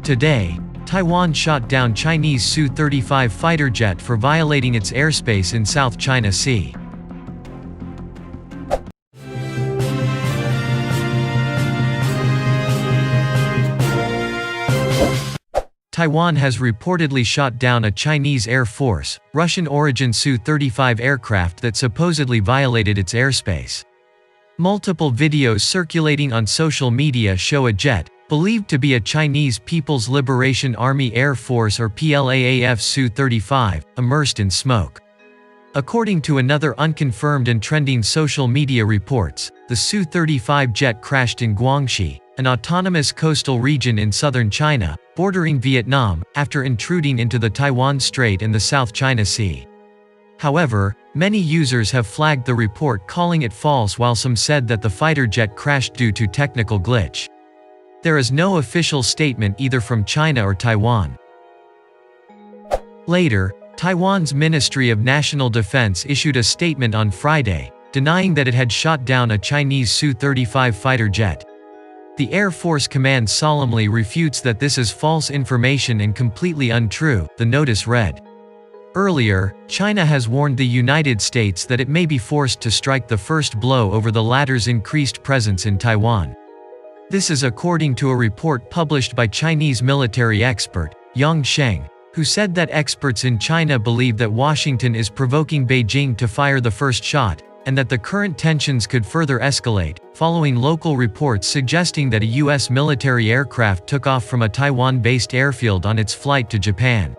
Today, Taiwan shot down Chinese Su-35 fighter jet for violating its airspace in South China Sea. Taiwan has reportedly shot down a Chinese Air Force, Russian-origin Su-35 aircraft that supposedly violated its airspace. Multiple videos circulating on social media show a jet, believed to be a Chinese People's Liberation Army Air Force or PLAAF Su-35, immersed in smoke. According to another unconfirmed and trending social media reports, the Su-35 jet crashed in Guangxi, an autonomous coastal region in southern China, bordering Vietnam, after intruding into the Taiwan Strait and the South China Sea. However, many users have flagged the report, calling it false, while some said that the fighter jet crashed due to technical glitch. There is no official statement either from China or Taiwan. Later, Taiwan's Ministry of National Defense issued a statement on Friday, denying that it had shot down a Chinese Su-35 fighter jet. The Air Force Command solemnly refutes that this is false information and completely untrue, the notice read. Earlier, China has warned the United States that it may be forced to strike the first blow over the latter's increased presence in Taiwan. This is according to a report published by Chinese military expert, Yang Sheng, who said that experts in China believe that Washington is provoking Beijing to fire the first shot, and that the current tensions could further escalate, following local reports suggesting that a U.S. military aircraft took off from a Taiwan-based airfield on its flight to Japan.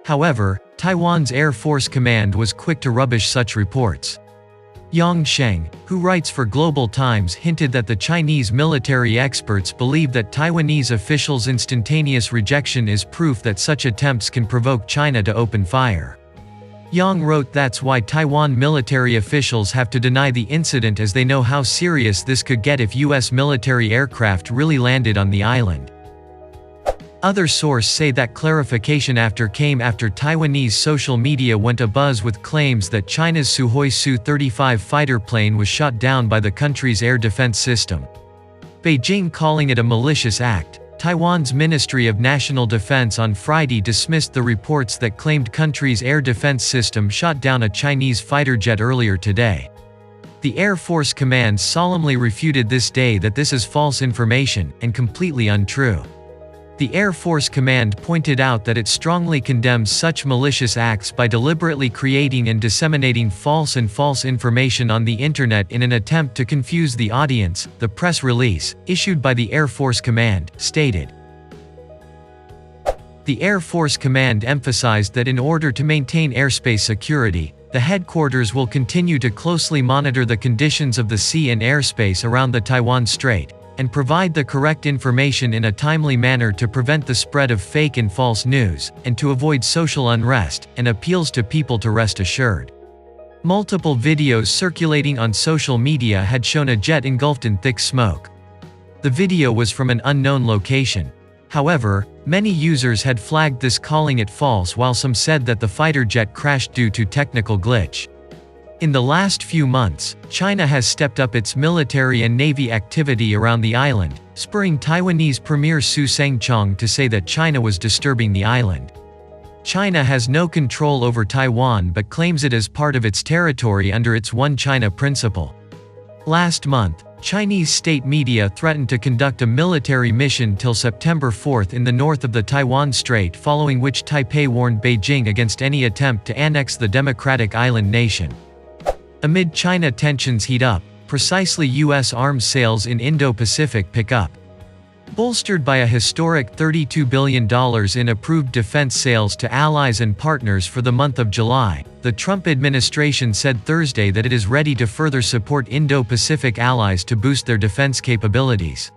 However, Taiwan's Air Force Command was quick to rubbish such reports. Yang Sheng, who writes for Global Times, hinted that the Chinese military experts believe that Taiwanese officials' instantaneous rejection is proof that such attempts can provoke China to open fire. Yang wrote that's why Taiwan military officials have to deny the incident, as they know how serious this could get if U.S. military aircraft really landed on the island. Other sources say that clarification came after Taiwanese social media went abuzz with claims that China's Sukhoi Su-35 fighter plane was shot down by the country's air defense system. Beijing calling it a malicious act. Taiwan's Ministry of National Defense on Friday dismissed the reports that claimed country's air defense system shot down a Chinese fighter jet earlier today. The Air Force Command solemnly refuted this day that this is false information, and completely untrue. The Air Force Command pointed out that it strongly condemns such malicious acts by deliberately creating and disseminating false information on the internet in an attempt to confuse the audience, the press release, issued by the Air Force Command, stated. The Air Force Command emphasized that in order to maintain airspace security, the headquarters will continue to closely monitor the conditions of the sea and airspace around the Taiwan Strait, and provide the correct information in a timely manner to prevent the spread of fake and false news, and to avoid social unrest, and appeals to people to rest assured. Multiple videos circulating on social media had shown a jet engulfed in thick smoke. The video was from an unknown location. However, many users had flagged this, calling it false, while some said that the fighter jet crashed due to technical glitch. In the last few months, China has stepped up its military and navy activity around the island, spurring Taiwanese Premier Su Tseng-chang to say that China was disturbing the island. China has no control over Taiwan but claims it as part of its territory under its One China principle. Last month, Chinese state media threatened to conduct a military mission till September 4 in the north of the Taiwan Strait, following which Taipei warned Beijing against any attempt to annex the democratic island nation. Amid China tensions heat up, precisely U.S. arms sales in Indo-Pacific pick up. Bolstered by a historic $32 billion in approved defense sales to allies and partners for the month of July, the Trump administration said Thursday that it is ready to further support Indo-Pacific allies to boost their defense capabilities.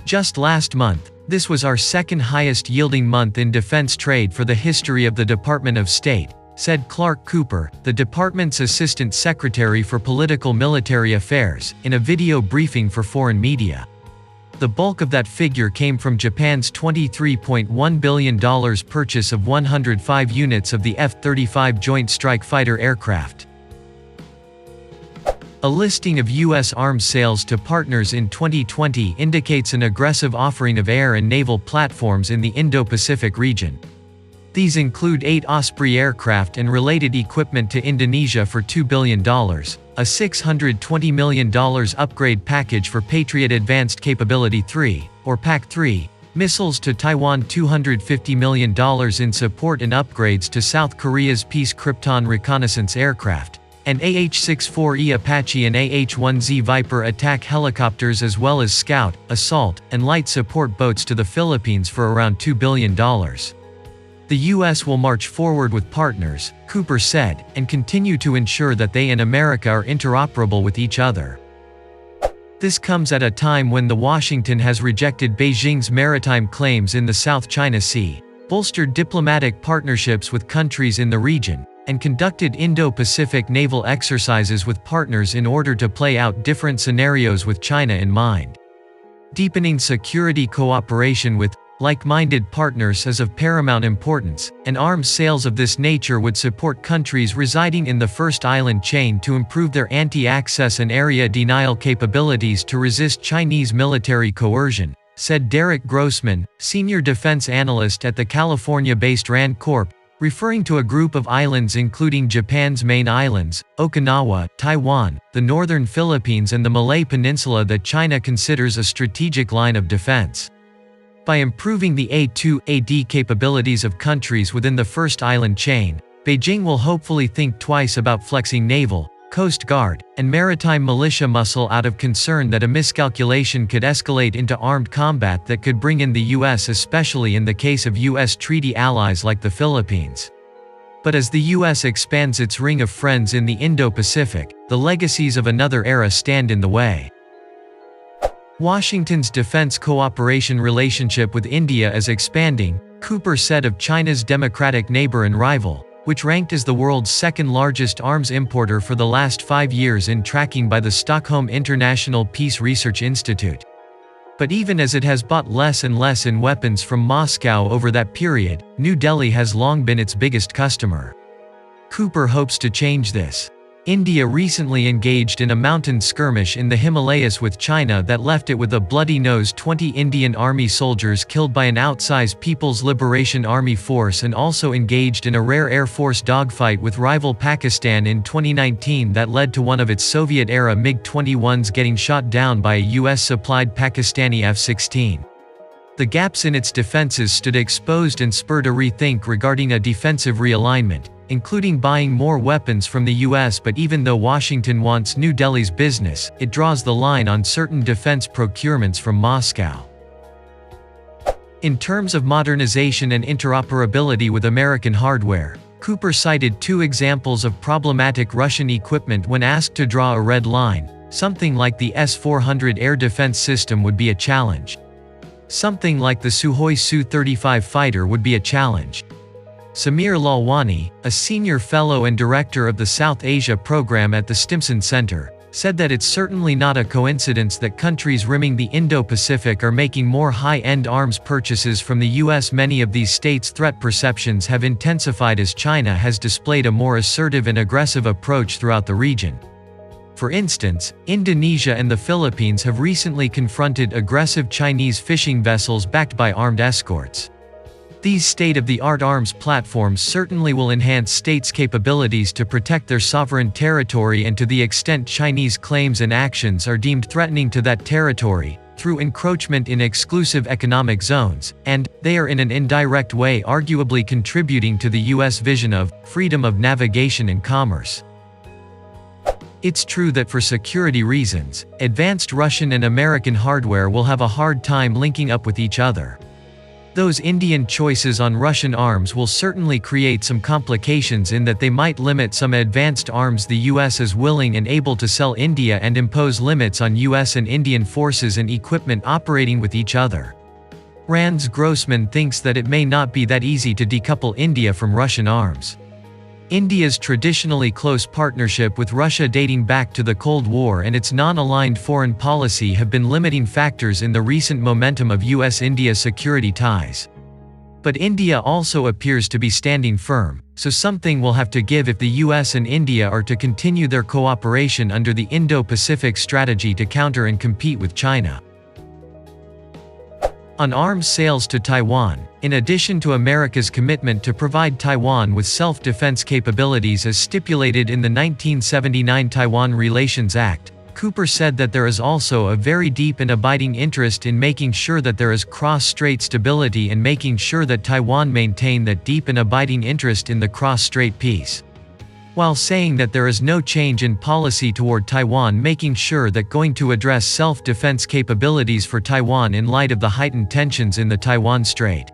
Just last month, this was our second highest yielding month in defense trade for the history of the Department of State, said Clark Cooper, the department's Assistant Secretary for Political Military Affairs, in a video briefing for foreign media. The bulk of that figure came from Japan's $23.1 billion purchase of 105 units of the F-35 Joint Strike Fighter aircraft. A listing of U.S. arms sales to partners in 2020 indicates an aggressive offering of air and naval platforms in the Indo-Pacific region. These include 8 Osprey aircraft and related equipment to Indonesia for $2 billion, a $620 million upgrade package for Patriot Advanced Capability 3, or PAC-3, missiles to Taiwan, $250 million in support and upgrades to South Korea's Peace Krypton reconnaissance aircraft, and AH-64E Apache and AH-1Z Viper attack helicopters, as well as scout, assault, and light support boats to the Philippines for around $2 billion. The U.S. will march forward with partners, Cooper said, and continue to ensure that they and America are interoperable with each other. This comes at a time when Washington has rejected Beijing's maritime claims in the South China Sea, bolstered diplomatic partnerships with countries in the region, and conducted Indo-Pacific naval exercises with partners in order to play out different scenarios with China in mind. Deepening security cooperation with like-minded partners is of paramount importance, and arms sales of this nature would support countries residing in the first island chain to improve their anti-access and area denial capabilities to resist Chinese military coercion, said Derek Grossman, senior defense analyst at the California-based RAND Corp., referring to a group of islands including Japan's main islands, Okinawa, Taiwan, the northern Philippines and the Malay Peninsula that China considers a strategic line of defense. By improving the A2AD capabilities of countries within the first island chain, Beijing will hopefully think twice about flexing naval, coast guard, and maritime militia muscle out of concern that a miscalculation could escalate into armed combat that could bring in the U.S., especially in the case of U.S. treaty allies like the Philippines. But as the U.S. expands its ring of friends in the Indo-Pacific, the legacies of another era stand in the way. Washington's defense cooperation relationship with India is expanding, Cooper said of China's democratic neighbor and rival, which ranked as the world's second-largest arms importer for the last 5 years in tracking by the Stockholm International Peace Research Institute. But even as it has bought less and less in weapons from Moscow over that period, New Delhi has long been its biggest customer. Cooper hopes to change this. India recently engaged in a mountain skirmish in the Himalayas with China that left it with a bloody nose: 20 Indian Army soldiers killed by an outsized People's Liberation Army force, and also engaged in a rare Air Force dogfight with rival Pakistan in 2019 that led to one of its Soviet-era MiG-21s getting shot down by a US-supplied Pakistani F-16. The gaps in its defenses stood exposed and spurred a rethink regarding a defensive realignment, including buying more weapons from the US. But even though Washington wants New Delhi's business, it draws the line on certain defense procurements from Moscow. In terms of modernization and interoperability with American hardware, Cooper cited 2 examples of problematic Russian equipment when asked to draw a red line. Something like the S-400 air defense system would be a challenge. Something like the Sukhoi Su-35 fighter would be a challenge. Samir Lalwani, a senior fellow and director of the South Asia program at the Stimson Center, said that it's certainly not a coincidence that countries rimming the Indo-Pacific are making more high-end arms purchases from the US. Many of these states' threat perceptions have intensified as China has displayed a more assertive and aggressive approach throughout the region. For instance, Indonesia and the Philippines have recently confronted aggressive Chinese fishing vessels backed by armed escorts. These state-of-the-art arms platforms certainly will enhance states' capabilities to protect their sovereign territory, and to the extent Chinese claims and actions are deemed threatening to that territory, through encroachment in exclusive economic zones, and they are in an indirect way arguably contributing to the U.S. vision of freedom of navigation and commerce. It's true that for security reasons, advanced Russian and American hardware will have a hard time linking up with each other. Those Indian choices on Russian arms will certainly create some complications in that they might limit some advanced arms the US is willing and able to sell India, and impose limits on US and Indian forces and equipment operating with each other. Rand's Grossman thinks that it may not be that easy to decouple India from Russian arms. India's traditionally close partnership with Russia dating back to the Cold War and its non-aligned foreign policy have been limiting factors in the recent momentum of US-India security ties. But India also appears to be standing firm, so something will have to give if the US and India are to continue their cooperation under the Indo-Pacific strategy to counter and compete with China. On arms sales to Taiwan, in addition to America's commitment to provide Taiwan with self-defense capabilities as stipulated in the 1979 Taiwan Relations Act, Cooper said that there is also a very deep and abiding interest in making sure that there is cross-strait stability and making sure that Taiwan maintain that deep and abiding interest in the cross-strait peace. While saying that there is no change in policy toward Taiwan, making sure that going to address self-defense capabilities for Taiwan in light of the heightened tensions in the Taiwan Strait.